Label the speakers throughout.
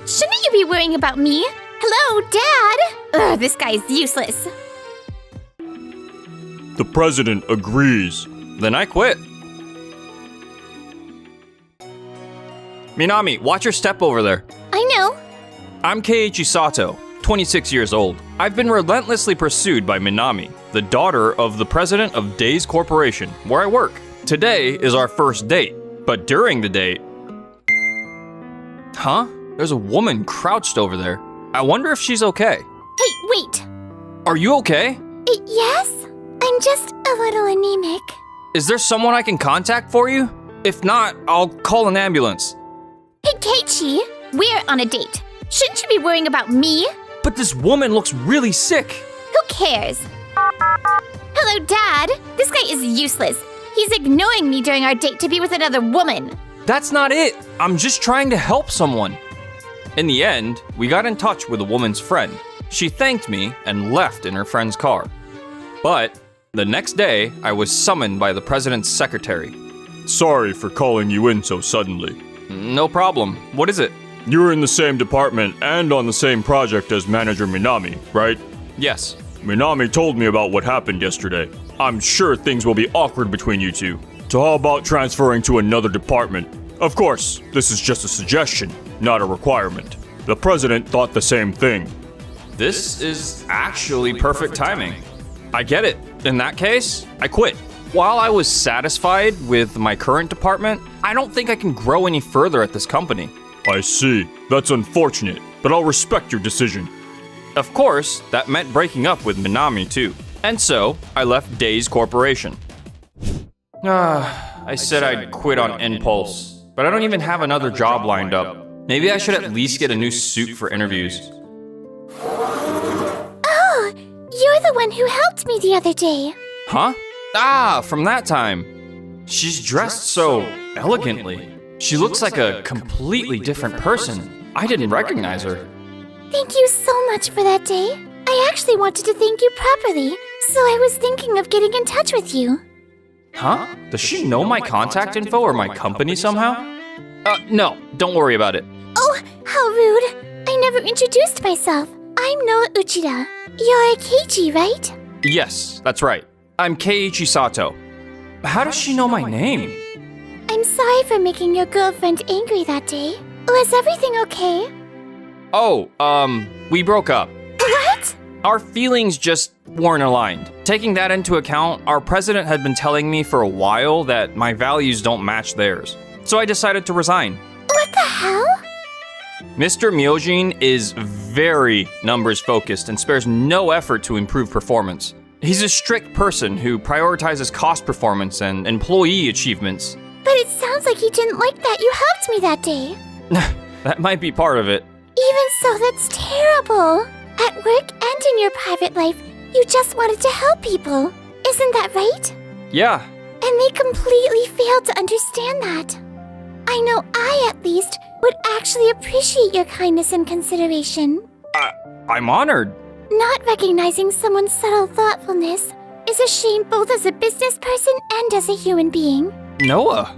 Speaker 1: Shouldn't you be worrying about me? Hello, Dad? Ugh, this guy's useless.
Speaker 2: The president agrees.
Speaker 3: Then I quit. Minami, watch your step over there.
Speaker 1: I know.
Speaker 3: I'm Keiichi Sato, 26 years old. I've been relentlessly pursued by Minami, the daughter of the president of Days Corporation, where I work. Today is our first date, but during the date... Huh? There's a woman crouched over there. I wonder if she's okay.
Speaker 1: Hey, wait.
Speaker 3: Are you okay?
Speaker 1: Yes? I'm just a little anemic.
Speaker 3: Is there someone I can contact for you? If not, I'll call an ambulance.
Speaker 1: Hey, Keiichi, we're on a date. Shouldn't you be worrying about me?
Speaker 3: But this woman looks really sick.
Speaker 1: Who cares? Hello, Dad. This guy is useless. He's ignoring me during our date to be with another woman.
Speaker 3: That's not it. I'm just trying to help someone. In the end, we got in touch with a woman's friend. She thanked me and left in her friend's car. But the next day, I was summoned by the president's secretary.
Speaker 2: Sorry for calling you in so suddenly.
Speaker 3: No problem. What is it?
Speaker 2: You're in the same department and on the same project as Manager Minami, right?
Speaker 3: Yes.
Speaker 2: Minami told me about what happened yesterday. I'm sure things will be awkward between you two. So how about transferring to another department? Of course, this is just a suggestion, not a requirement. The president thought the same thing.
Speaker 3: This is actually perfect timing. I get it. In that case, I quit. While I was satisfied with my current department, I don't think I can grow any further at this company.
Speaker 2: I see. That's unfortunate, but I'll respect your decision.
Speaker 3: Of course, that meant breaking up with Minami too. And so, I left Days Corporation. I said I'd quit on impulse, but I don't even have another job lined up. Maybe I should at least get a new suit for interviews.
Speaker 1: Oh, you're the one who helped me the other day.
Speaker 3: Huh? From that time. She's dressed so elegantly. She looks like a completely different person. I didn't recognize her.
Speaker 1: Thank you so much for that day. I actually wanted to thank you properly, so I was thinking of getting in touch with you.
Speaker 3: Huh? Does she know my contact info or my company somehow? No, don't worry about it.
Speaker 1: Oh, how rude. I never introduced myself. I'm Noa Uchida. You're Keiichi, right?
Speaker 3: Yes, that's right. I'm Keiichi Sato. How does she know my name?
Speaker 1: I'm sorry for making your girlfriend angry that day. Was everything okay?
Speaker 3: Oh, we broke up.
Speaker 1: What?
Speaker 3: Our feelings just weren't aligned. Taking that into account, our president had been telling me for a while that my values don't match theirs. So I decided to resign.
Speaker 1: What the hell?
Speaker 3: Mr. Myojin is very numbers focused and spares no effort to improve performance. He's a strict person who prioritizes cost performance and employee achievements.
Speaker 1: But it sounds like he didn't like that you helped me that day.
Speaker 3: That might be part of it.
Speaker 1: Even so, that's terrible. At work and in your private life, you just wanted to help people. Isn't that right?
Speaker 3: Yeah.
Speaker 1: And they completely failed to understand that. I know I, at least, would actually appreciate your kindness and consideration.
Speaker 3: I'm honored.
Speaker 1: Not recognizing someone's subtle thoughtfulness is a shame both as a business person and as a human being.
Speaker 3: Noah.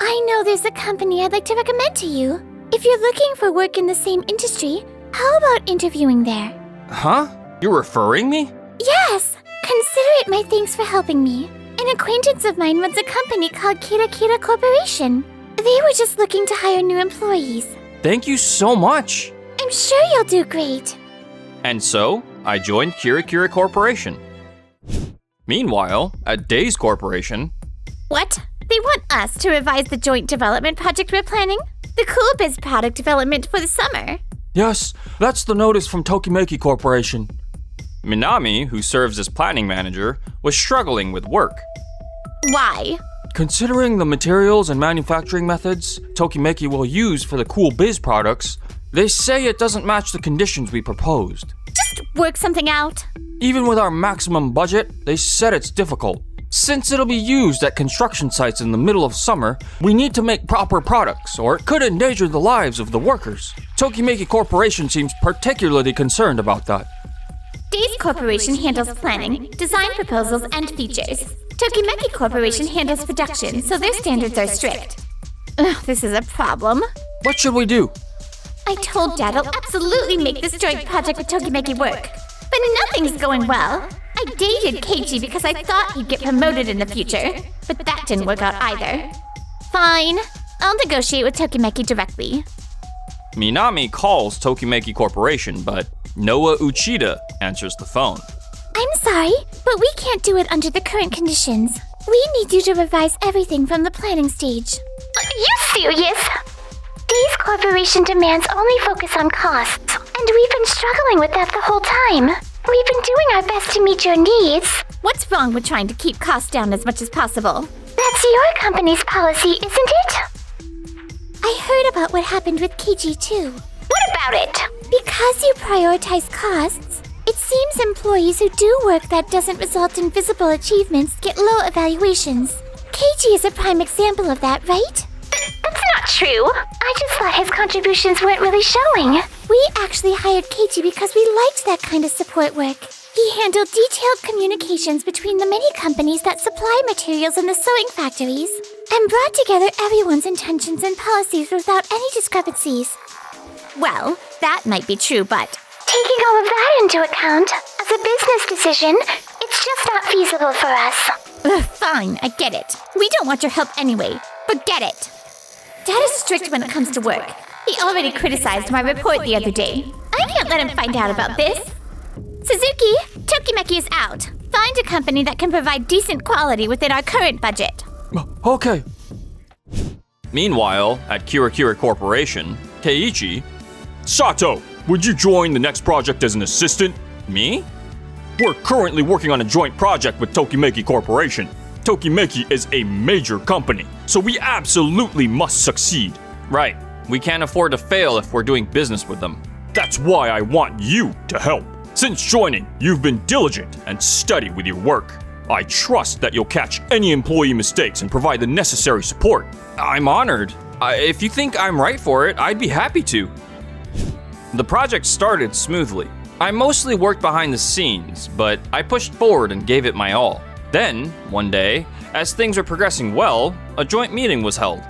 Speaker 1: I know there's a company I'd like to recommend to you. If you're looking for work in the same industry, how about interviewing there?
Speaker 3: Huh? You're referring me?
Speaker 1: Yes! Consider it my thanks for helping me. An acquaintance of mine runs a company called Kira Kira Corporation. They were just looking to hire new employees.
Speaker 3: Thank you so much.
Speaker 1: I'm sure you'll do great.
Speaker 3: And so, I joined Kira Kira Corporation. Meanwhile, at Days Corporation...
Speaker 1: What? They want us to revise the joint development project we're planning? The Cool Biz product development for the summer.
Speaker 3: Yes, that's the notice from Tokimeki Corporation. Minami, who serves as planning manager, was struggling with work.
Speaker 1: Why?
Speaker 3: Considering the materials and manufacturing methods Tokimeki will use for the Cool Biz products, they say it doesn't match the conditions we proposed.
Speaker 1: Just work something out.
Speaker 3: Even with our maximum budget, they said it's difficult. Since it'll be used at construction sites in the middle of summer, we need to make proper products, or it could endanger the lives of the workers. Tokimeki Corporation seems particularly concerned about that.
Speaker 1: Days Corporation handles planning, design proposals, and features. Tokimeki Corporation handles production, so their standards are strict. Ugh, this is a problem.
Speaker 3: What should we do?
Speaker 1: I told Dad I'll absolutely make this joint project with Tokimeki work. But nothing's going well. I dated Keiichi because I thought he'd get promoted in the future. But that didn't work out either. Fine. I'll negotiate with Tokimeki directly.
Speaker 3: Minami calls Tokimeki Corporation, but Noah Uchida answers the phone.
Speaker 1: I'm sorry, but we can't do it under the current conditions. We need you to revise everything from the planning stage. You serious? Days Corporation demands only focus on costs, and we've been struggling with that the whole time. We've been doing our best to meet your needs. What's wrong with trying to keep costs down as much as possible? That's your company's policy, isn't it? I heard about what happened with Keiichi too. What about it? Because you prioritize costs, it seems employees who do work that doesn't result in visible achievements get low evaluations. Keiichi is a prime example of that, right? That's not true. I just thought his contributions weren't really showing. We actually hired Keiichi because we liked that kind of support work. He handled detailed communications between the many companies that supply materials in the sewing factories, and brought together everyone's intentions and policies without any discrepancies. Well, that might be true, but taking all of that into account, as a business decision, it's just not feasible for us. Fine, I get it. We don't want your help anyway. Forget it. Dad is strict when it comes to work. He already criticized my report the other day. I can't let him find out about this. Suzuki, Tokimeki is out. Find a company that can provide decent quality within our current budget.
Speaker 3: Okay. Meanwhile, at Kira Corporation, Keiichi...
Speaker 2: Sato, would you join the next project as an assistant?
Speaker 3: Me?
Speaker 2: We're currently working on a joint project with Tokimeki Corporation. Tokimeki is a major company, so we absolutely must succeed.
Speaker 3: Right. We can't afford to fail if we're doing business with them.
Speaker 2: That's why I want you to help. Since joining, you've been diligent and steady with your work. I trust that you'll catch any employee mistakes and provide the necessary support.
Speaker 3: I'm honored. If you think I'm right for it, I'd be happy to. The project started smoothly. I mostly worked behind the scenes, but I pushed forward and gave it my all. Then, one day, as things were progressing well, a joint meeting was held.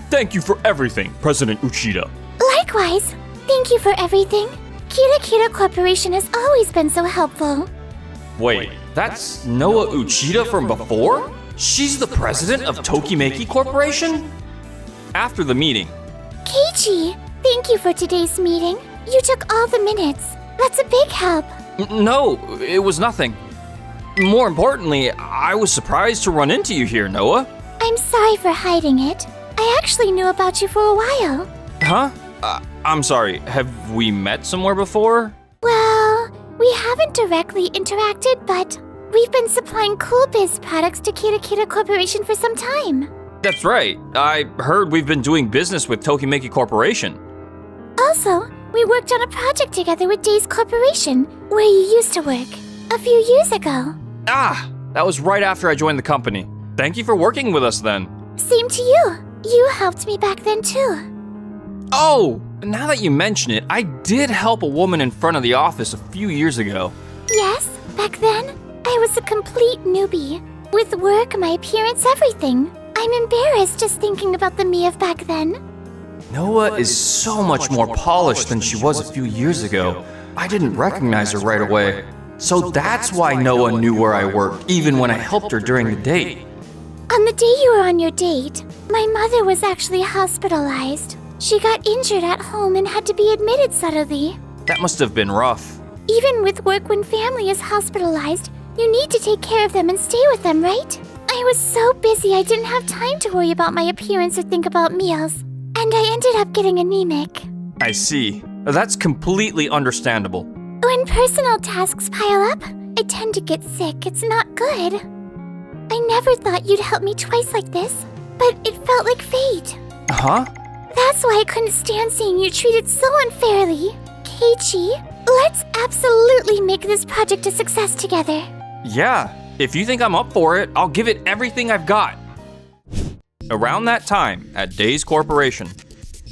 Speaker 2: Thank you for everything, President Uchida.
Speaker 1: Likewise. Thank you for everything. Kira Corporation has always been so helpful.
Speaker 3: Wait, that's Noah Uchida from before? She's the president of Tokimeki Corporation? After the meeting.
Speaker 1: Keiichi, thank you for today's meeting. You took all the minutes. That's a big help.
Speaker 3: No, it was nothing. More importantly, I was surprised to run into you here, Noah.
Speaker 1: I'm sorry for hiding it. I actually knew about you for a while.
Speaker 3: Huh? I'm sorry, have we met somewhere before?
Speaker 1: Well, we haven't directly interacted, but we've been supplying Cool Biz products to Kira Corporation for some time.
Speaker 3: That's right. I heard we've been doing business with Tokimeki Corporation.
Speaker 1: Also, we worked on a project together with Days Corporation, where you used to work, a few years ago.
Speaker 3: Ah, that was right after I joined the company. Thank you for working with us then.
Speaker 1: Same to you. You helped me back then too.
Speaker 3: Oh, now that you mention it, I did help a woman in front of the office a few years ago.
Speaker 1: Yes, back then, I was a complete newbie. With work, my appearance, everything. I'm embarrassed just thinking about the me of back then.
Speaker 3: Noah is so much more polished than she was a few years ago. I didn't recognize her right away. So that's why Noah knew where I worked, even when I helped her during the date.
Speaker 1: On the day you were on your date, my mother was actually hospitalized. She got injured at home and had to be admitted suddenly.
Speaker 3: That must have been rough.
Speaker 1: Even with work when family is hospitalized, you need to take care of them and stay with them, right? I was so busy I didn't have time to worry about my appearance or think about meals. And I ended up getting anemic.
Speaker 3: I see. That's completely understandable.
Speaker 1: When personal tasks pile up, I tend to get sick. It's not good. I never thought you'd help me twice like this, but it felt like fate.
Speaker 3: Huh?
Speaker 1: That's why I couldn't stand seeing you treated so unfairly. Keiichi, let's absolutely make this project a success together.
Speaker 3: Yeah, if you think I'm up for it, I'll give it everything I've got. Around that time, at Days Corporation.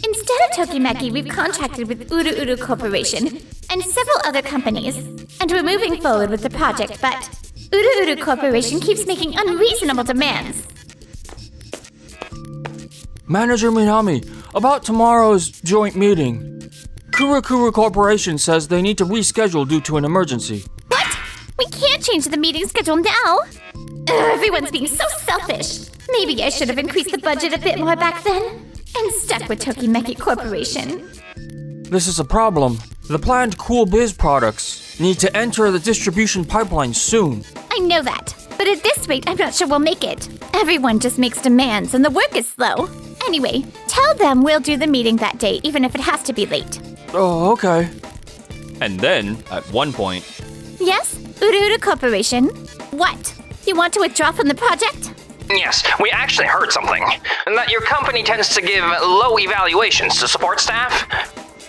Speaker 1: Instead of Tokimeki, we've contracted with Uru Corporation and several other companies, and we're moving forward with the project, but Uru Corporation keeps making unreasonable demands.
Speaker 3: Manager Minami, about tomorrow's joint meeting. Kurukuru Corporation says they need to reschedule due to an emergency.
Speaker 1: What? We can't change the meeting schedule now. Everyone's being so selfish. Maybe I should have increased the budget a bit more back then and stuck with Tokimeki Corporation.
Speaker 3: This is a problem. The planned Cool Biz products need to enter the distribution pipeline soon.
Speaker 1: I know that, but at this rate, I'm not sure we'll make it. Everyone just makes demands and the work is slow. Anyway, tell them we'll do the meeting that day, even if it has to be late.
Speaker 3: Oh, okay.
Speaker 2: And then, at one point,
Speaker 1: Yes, Uru Corporation. What? You want to withdraw from the project?
Speaker 4: Yes, we actually heard something. That your company tends to give low evaluations to support staff.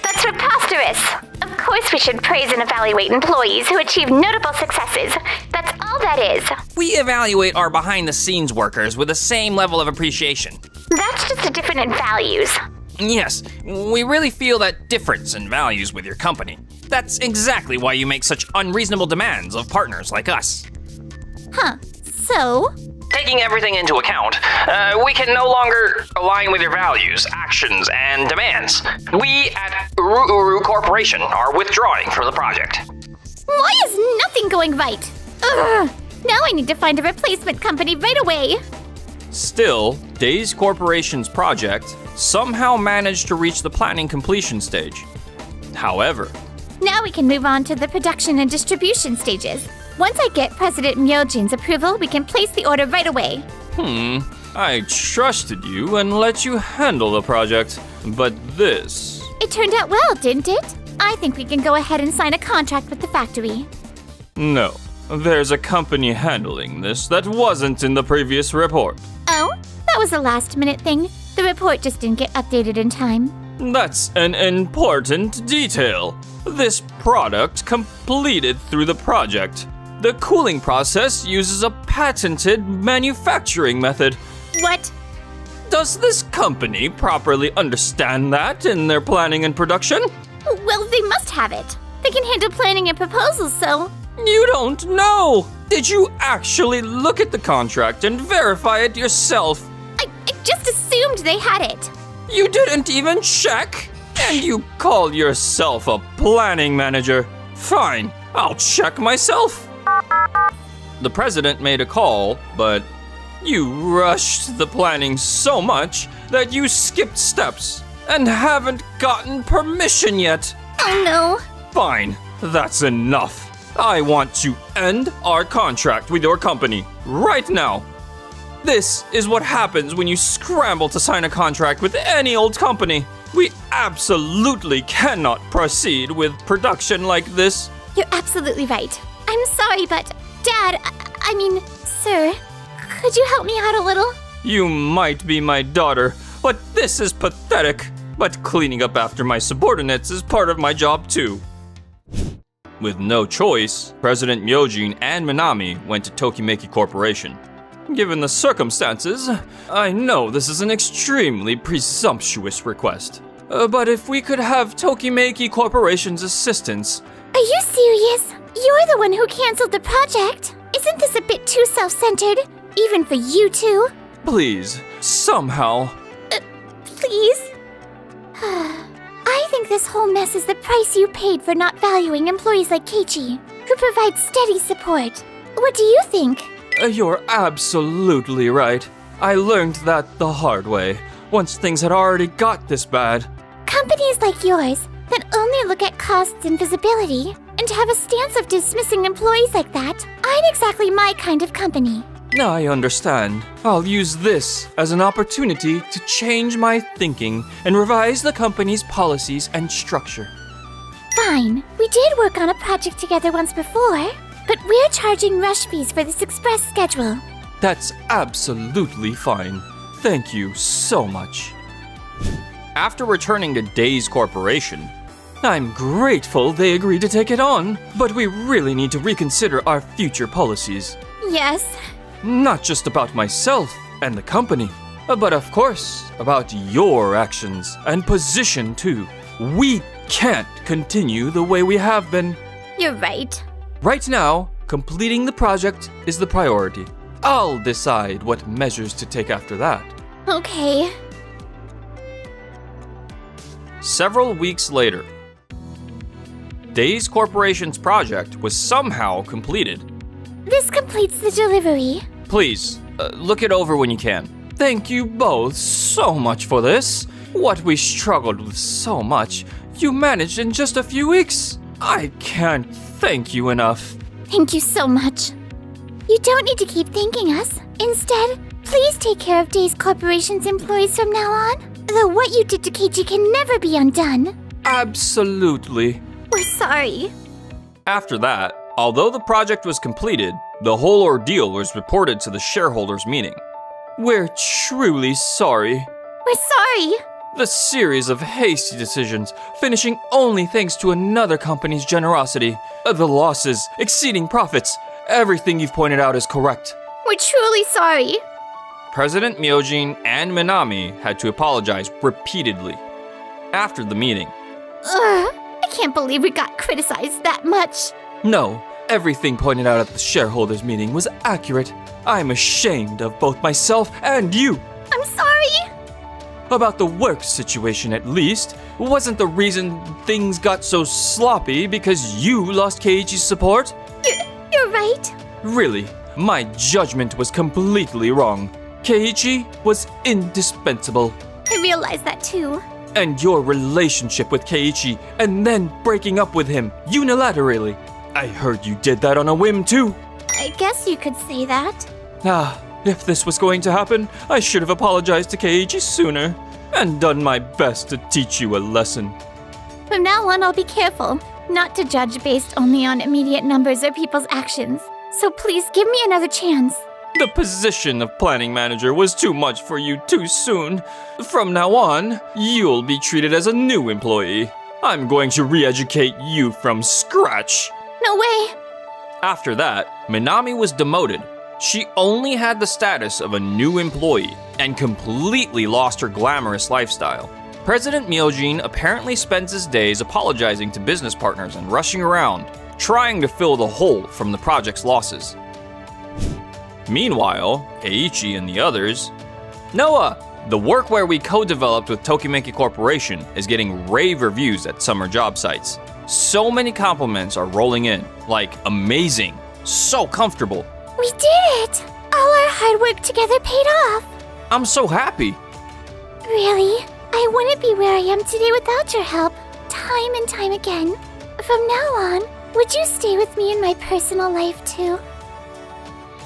Speaker 1: That's preposterous. Of course we should praise and evaluate employees who achieve notable successes. That's all that is.
Speaker 4: We evaluate our behind-the-scenes workers with the same level of appreciation.
Speaker 1: That's just a difference in values.
Speaker 4: Yes, we really feel that difference in values with your company. That's exactly why you make such unreasonable demands of partners like us.
Speaker 1: Huh. So?
Speaker 4: Taking everything into account, we can no longer align with your values, actions, and demands. We at Uru Corporation are withdrawing from the project.
Speaker 1: Why is nothing going right? Ugh. Now I need to find a replacement company right away.
Speaker 2: still, Days Corporation's project somehow managed to reach the planning completion stage. However,
Speaker 1: Now we can move on to the production and distribution stages. Once I get President Myojin's approval, we can place the order right away.
Speaker 2: I trusted you and let you handle the project, but this...
Speaker 1: It turned out well, didn't it? I think we can go ahead and sign a contract with the factory.
Speaker 2: No, there's a company handling this that wasn't in the previous report.
Speaker 1: Oh, that was a last-minute thing. The report just didn't get updated in time.
Speaker 2: That's an important detail. This product completed through the project. The cooling process uses a patented manufacturing method.
Speaker 1: What?
Speaker 2: Does this company properly understand that in their planning and production?
Speaker 1: Well, they must have it. They can handle planning and proposals, so...
Speaker 2: You don't know! Did you actually look at the contract and verify it yourself?
Speaker 1: I just assumed they had it.
Speaker 2: You didn't even check? And you call yourself a planning manager? Fine, I'll check myself. The president made a call, but you rushed the planning so much that you skipped steps and haven't gotten permission yet.
Speaker 1: Oh no.
Speaker 2: Fine, that's enough. I want to end our contract with your company right now. This is what happens when you scramble to sign a contract with any old company. We absolutely cannot proceed with production like this.
Speaker 1: You're absolutely right. I'm sorry, but Dad, I mean, sir, could you help me out a little?
Speaker 2: You might be my daughter, but this is pathetic. But cleaning up after my subordinates is part of my job too. With no choice, President Myojin and Minami went to Tokimeki Corporation. Given the circumstances, I know this is an extremely presumptuous request. But if we could have Tokimeki Corporation's assistance...
Speaker 1: Are you serious? You're the one who canceled the project. Isn't this a bit too self-centered? Even for you two?
Speaker 2: Please, somehow...
Speaker 1: Please? I think this whole mess is the price you paid for not valuing employees like Keiichi, who provide steady support. What do you think?
Speaker 2: You're absolutely right. I learned that the hard way, once things had already got this bad.
Speaker 1: Companies like yours that only look at costs and visibility and have a stance of dismissing employees like that aren't exactly my kind of company.
Speaker 2: I understand. I'll use this as an opportunity to change my thinking and revise the company's policies and structure.
Speaker 1: Fine, we did work on a project together once before, but we're charging rush fees for this express schedule.
Speaker 2: That's absolutely fine. Thank you so much. After returning to Days Corporation, I'm grateful they agreed to take it on, but we really need to reconsider our future policies.
Speaker 1: Yes.
Speaker 2: Not just about myself and the company, but of course, about your actions and position too. We can't continue the way we have been.
Speaker 1: You're right.
Speaker 2: Right now, completing the project is the priority. I'll decide what measures to take after that.
Speaker 1: Okay.
Speaker 2: Several weeks later,
Speaker 3: Days Corporation's project was somehow completed.
Speaker 1: This completes the delivery.
Speaker 3: Please, look it over when you can. Thank you both so much for this. What we struggled with so much, you managed in just a few weeks. I can't thank you enough.
Speaker 1: Thank you so much. You don't need to keep thanking us. Instead, please take care of Days Corporation's employees from now on. Though what you did to Keiji can never be undone.
Speaker 3: Absolutely.
Speaker 1: We're sorry.
Speaker 3: After that, although the project was completed, the whole ordeal was reported to the shareholders' meeting. We're truly sorry.
Speaker 1: We're sorry.
Speaker 3: The series of hasty decisions, finishing only thanks to another company's generosity. The losses exceeding profits. Everything you've pointed out is correct.
Speaker 1: We're truly sorry.
Speaker 3: President Myojin and Minami had to apologize repeatedly. After the meeting,
Speaker 1: I can't believe we got criticized that much.
Speaker 3: no, everything pointed out at the shareholders' meeting was accurate. I'm ashamed of both myself and you.
Speaker 1: I'm sorry.
Speaker 3: About the work situation, at least, wasn't the reason things got so sloppy because you lost Keiichi's support?
Speaker 1: You're right.
Speaker 3: Really, my judgment was completely wrong. Keiichi was indispensable.
Speaker 1: I realized that too.
Speaker 3: And your relationship with Keiichi and then breaking up with him unilaterally. I heard you did that on a whim too.
Speaker 1: I guess you could say that.
Speaker 3: If this was going to happen, I should have apologized to Keiichi sooner and done my best to teach you a lesson.
Speaker 1: From now on, I'll be careful not to judge based only on immediate numbers or people's actions. So please give me another chance.
Speaker 3: The position of planning manager was too much for you too soon. From now on, you'll be treated as a new employee. I'm going to re-educate you from scratch.
Speaker 1: No way.
Speaker 3: After that, Minami was demoted. She only had the status of a new employee and completely lost her glamorous lifestyle. President Myojin apparently spends his days apologizing to business partners and rushing around, trying to fill the hole from the project's losses. Meanwhile, Keiichi and the others... Noah! The workwear we co-developed with Tokimeki Corporation is getting rave reviews at summer job sites. So many compliments are rolling in, like amazing, so comfortable.
Speaker 1: We did it! All our hard work together paid off.
Speaker 3: I'm so happy.
Speaker 1: Really? I wouldn't be where I am today without your help. Time and time again. From now on, would you stay with me in my personal life too?